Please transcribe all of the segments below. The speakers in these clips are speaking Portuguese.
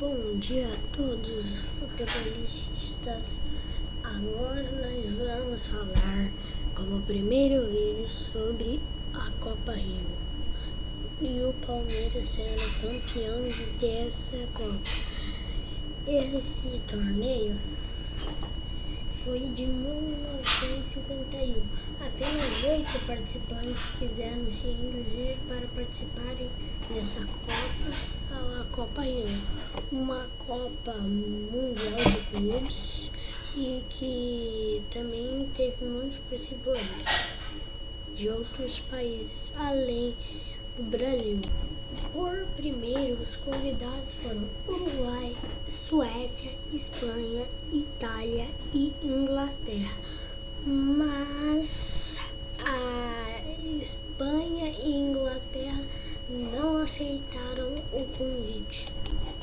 Bom dia a todos, futebolistas. Agora nós vamos falar como primeiro vídeo sobre a Copa Rio e o Palmeiras sendo campeão dessa Copa. Esse torneio foi de 1951. Apenas 8 participantes quiseram se induzir para participarem dessa Copa, a Copa Rio, uma Copa Mundial de Clubes e que também teve muitos participantes de outros países, além do Brasil. Por primeiro, os convidados foram Uruguai, Suécia, Espanha, Itália e Inglaterra. Mas a Espanha e Inglaterra não aceitaram o convite.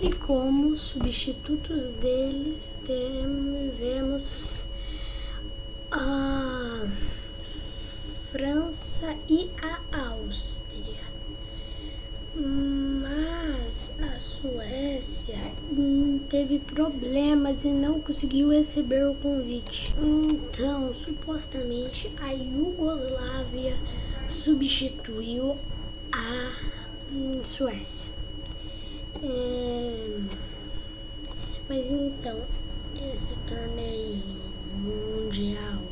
E como substitutos deles, tivemos a França e a Áustria. Mas a Suécia teve problemas e não conseguiu receber o convite. Então, supostamente, a Iugoslávia substituiu a Suécia. Mas então, esse torneio mundial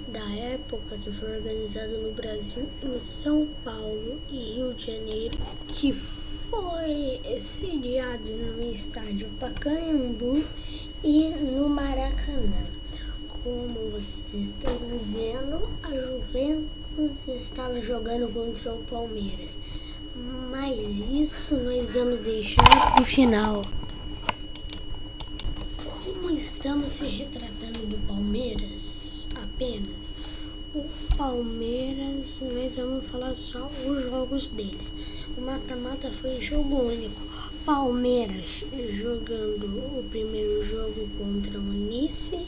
da época, que foi organizado no Brasil, em São Paulo e Rio de Janeiro, que foi sediado no estádio Pacaembu e no Maracanã. Como vocês estão vendo, a Juventus estava jogando contra o Palmeiras, mas isso nós vamos deixar para o final. Como estamos se retratando do Palmeiras apenas, o Palmeiras, nós vamos falar só os jogos deles. O mata-mata foi jogo único. Palmeiras jogando o primeiro jogo contra o Nice.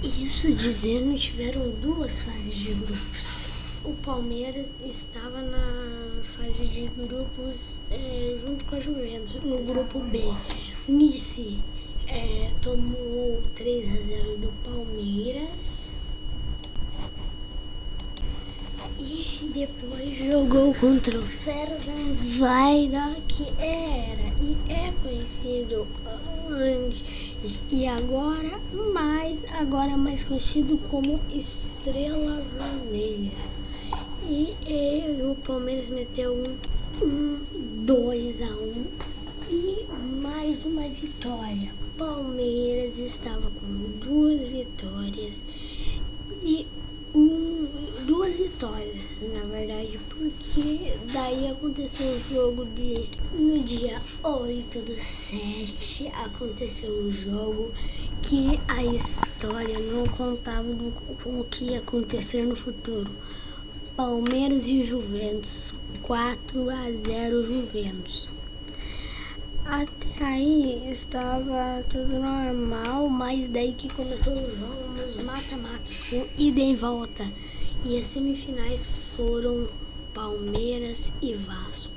Isso dizendo, tiveram 2 fases de grupos. O Palmeiras estava na fase de grupos junto com a Juventus, no grupo B. Nice tomou 3-0 do Palmeiras. E depois jogou contra o Servans-Vaida, que era e é conhecido antes e agora mais conhecido como Estrela Vermelha. E o Palmeiras meteu 2-1 e mais uma vitória. Palmeiras estava com 2 vitórias e 2 vitórias, na verdade, porque daí aconteceu o jogo no dia 8/7, aconteceu um jogo que a história não contava com o que ia acontecer no futuro. Palmeiras e Juventus, 4-0 Juventus. Até aí estava tudo normal, mas daí que começou o jogo nos mata-matas com ida e volta. E as semifinais foram Palmeiras e Vasco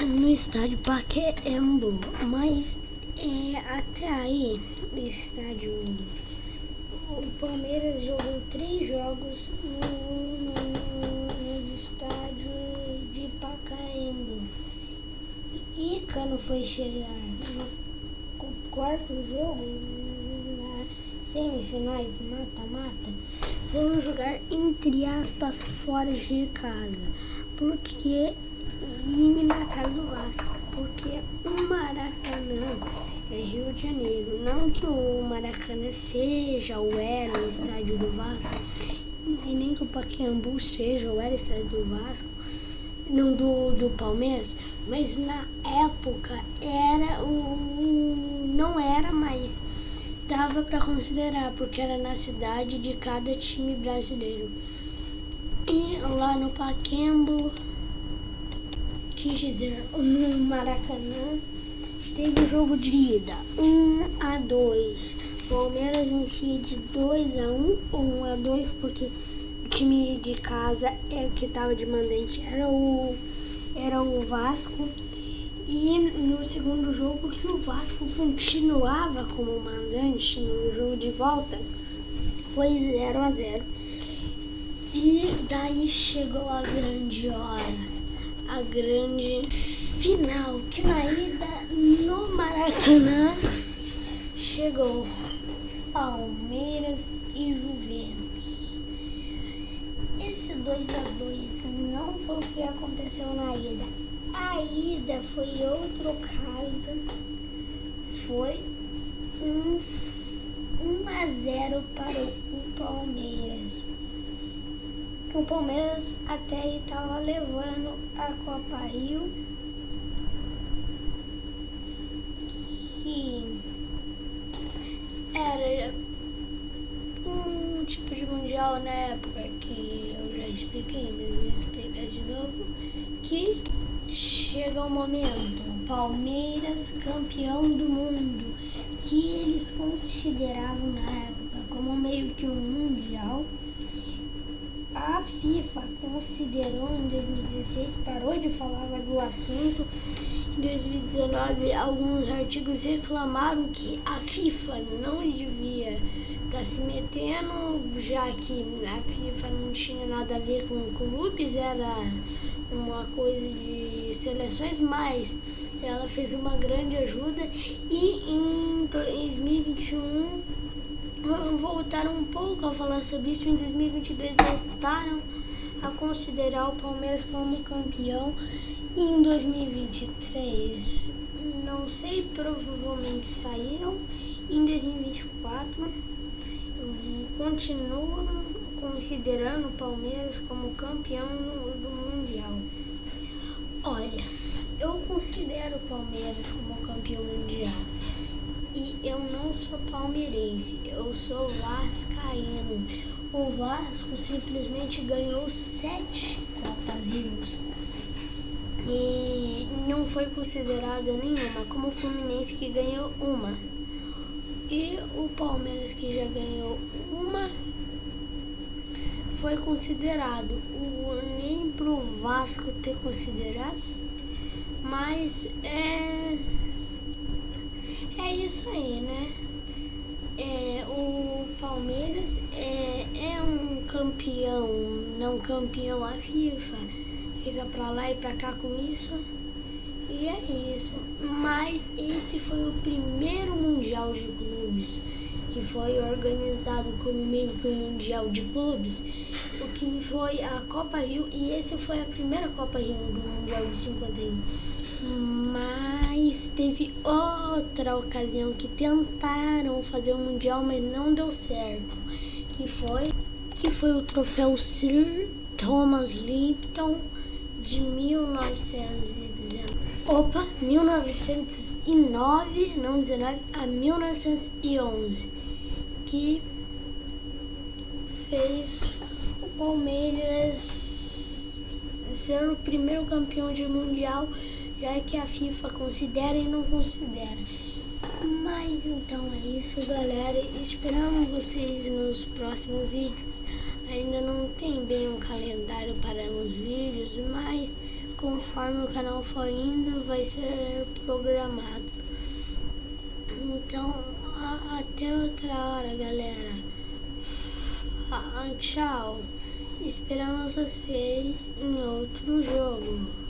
no estádio Pacaembu. Mas até aí o Palmeiras jogou 3 jogos nos estádios de Pacaembu. E quando foi chegar no 4º jogo, na semifinais mata-mata, foram jogar entre aspas fora de casa, porque e na casa do Vasco, porque o Maracanã é Rio de Janeiro. Não que o Maracanã seja ou era o estádio do Vasco, e nem que o Pacaembu seja ou era o estádio do Vasco, não do Palmeiras, mas na época não era, mas dava para considerar, porque era na cidade de cada time brasileiro. E lá no Pacaembu, quis dizer, no Maracanã, teve o jogo de ida 1-2. Palmeiras em si de 2-1 ou 1-2, porque o time de casa que estava de mandante era o Vasco. E no segundo jogo, que o Vasco continuava como mandante no jogo de volta, foi 0-0. E daí chegou a grande hora, a grande final, que na ida no Maracanã chegou Palmeiras e Juventus. Esse 2-2 não foi o que aconteceu na ida. A ida foi outro caso, foi 1-0 para o Palmeiras. O Palmeiras até aí estava levando a Copa Rio, que era um tipo de mundial na época que eu já expliquei, mas vou explicar de novo, que chega o momento, Palmeiras campeão do mundo, que eles consideravam na época como meio que um mundial. A FIFA considerou em 2016, parou de falar do assunto. Em 2019, alguns artigos reclamaram que a FIFA não devia estar se metendo, já que a FIFA não tinha nada a ver com clubes, era uma coisa de seleções, mas ela fez uma grande ajuda. E em 2021 voltaram um pouco a falar sobre isso. Em 2022 voltaram a considerar o Palmeiras como campeão. E em 2023, não sei, provavelmente saíram. Em 2024, continuam considerando o Palmeiras como campeão do Mundial. Olha, eu considero o Palmeiras como campeão mundial. E eu não sou palmeirense, eu sou vascaíno. O Vasco simplesmente ganhou 7 Copas Rios e não foi considerada nenhuma, como o Fluminense, que ganhou uma. E o Palmeiras, que já ganhou uma, foi considerado. Nem pro Vasco ter considerado, mas é isso aí, né? O Palmeiras é um campeão, não campeão. A FIFA fica pra lá e pra cá com isso. E é isso. Mas esse foi o primeiro Mundial de Clubes que foi organizado como meio que um Mundial de Clubes, o que foi a Copa Rio. E esse foi a primeira Copa Rio do Mundial de 51. Mas teve outra ocasião que tentaram fazer o Mundial, mas não deu certo, que foi o troféu Sir Thomas Lipton de 1909, não 19, a 1911, que fez o Palmeiras ser o primeiro campeão de mundial, já que a FIFA considera e não considera. Mas então é isso, galera. Esperamos vocês nos próximos vídeos. Ainda não tem bem um calendário para os vídeos, mas conforme o canal for indo, vai ser programado. Então, até outra hora, galera. Tchau. Esperamos vocês em outro jogo.